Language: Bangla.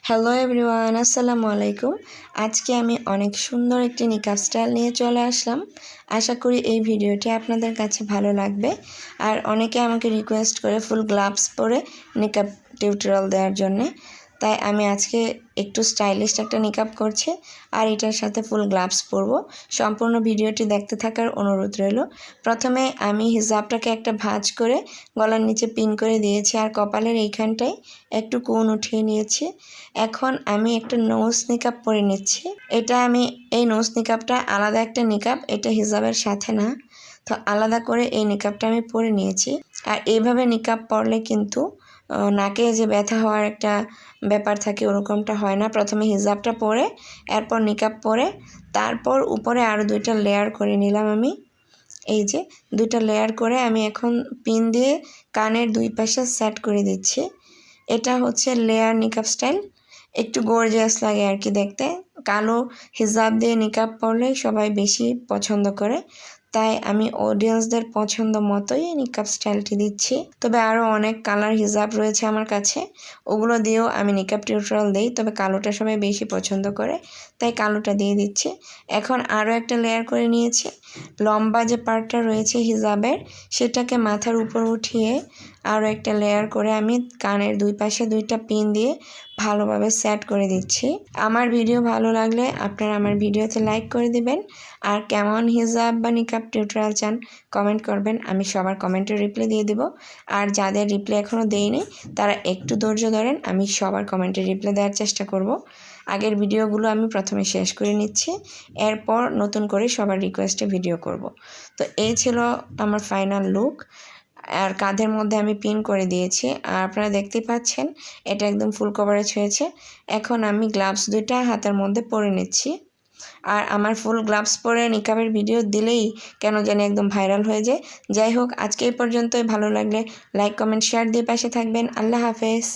হ্যালো এভরিওয়ান, আসসালামু আলাইকুম। আজকে আমি অনেক সুন্দর একটি নিকাব স্টাইল নিয়ে চলে আসলাম। আশা করি এই ভিডিওটি আপনাদের কাছে ভালো লাগবে। আর অনেকে আমাকে রিকোয়েস্ট করে ফুল গ্লাভস পরে নিকাব টিউটোরিয়াল দেওয়ার জন্যে, তাই আমি আজকে একটু স্টাইলিশ একটা নিকাব করছি আর এটার সাথে ফুল গ্লাভস পরবো। সম্পূর্ণ ভিডিওটি দেখতে থাকার অনুরোধ রইল। প্রথমে আমি হিজাবটাকে একটা ভাঁজ করে গলার নিচে পিন করে দিয়েছি আর কপালের এইখানটায় একটু কোণ উঠিয়ে নিয়েছি। এখন আমি একটা নোজ নিকাব পরে নিচ্ছি। এই নোজ নিকাবটা আলাদা একটা নিকাব, এটা হিজাবের সাথে না, তো আলাদা করে এই নিকাবটা আমি পরে নিয়েছি। আর এইভাবে নিকাব পরলে কিন্তু নাকে যে ব্যথা হওয়ার একটা ব্যাপার থাকে ওরকমটা হয় না। প্রথমে হিজাবটা পরে এরপর নিকাব পরে তারপর উপরে আরও 2টা লেয়ার করে নিলাম আমি। এই যে 2টা লেয়ার করে আমি এখন পিন দিয়ে কানের 2 পাশে সেট করে দিচ্ছি। এটা হচ্ছে লেয়ার নিকাব স্টাইল, একটু গর্জিয়াস লাগে আর কি দেখতে। কালো হিজাব দিয়ে নিকাব পরলে সবাই বেশি পছন্দ করে, তাই আমি অডিয়েন্সদের পছন্দ মতোই নিকাব স্টাইলটি দিচ্ছি। তবে আরও অনেক কালার হিজাব রয়েছে আমার কাছে, ওগুলো দিয়েও আমি নিকাব টিউটোরিয়াল দিই, তবে কালোটা সবাই বেশি পছন্দ করে তাই কালোটা দিয়ে দিচ্ছি। এখন আরও একটা লেয়ার করে নিয়েছি। লম্বা যে পার্টটা রয়েছে হিজাবের সেটাকে মাথার উপর উঠিয়ে আরও একটা লেয়ার করে আমি কানের 2 পাশে 2টা পিন দিয়ে ভালোভাবে সেট করে দিচ্ছি। আমার ভিডিও ভালো লাগলে আপনারা আমার ভিডিওতে লাইক করে দিবেন। আর কেমন হিজাব বা নিকাব টিউটোরিয়াল চান কমেন্ট করবেন, আমি সবার কমেন্টের রিপ্লাই দিয়ে দেব। আর যাদের রিপ্লাই এখনও দেইনি তারা একটু ধৈর্য ধরেন, আমি সবার কমেন্টের রিপ্লাই দেওয়ার চেষ্টা করব। আগের ভিডিওগুলো আমি প্রথমে শেষ করে নিচ্ছি, এরপর নতুন করে সবার রিকোয়েস্টে ভিডিও করব। তো এই ছিল আমার ফাইনাল লুক। আর কাঁধের মধ্যে আমি পিন করে দিয়েছি আর আপনারা দেখতেই পাচ্ছেন এটা একদম ফুল কভারেজ হয়েছে। এখন আমি গ্লাভস 2টা হাতের মধ্যে পরে নিচ্ছি। আর আমার ফুল গ্লাভস পরে নিকাবের ভিডিও দিলেই কেন জানি একদম ভাইরাল হয়ে যায়। যাই হোক, আজকে এই পর্যন্তই। ভালো লাগলে লাইক কমেন্ট শেয়ার দিয়ে পাশে থাকবেন। আল্লাহ হাফেজ।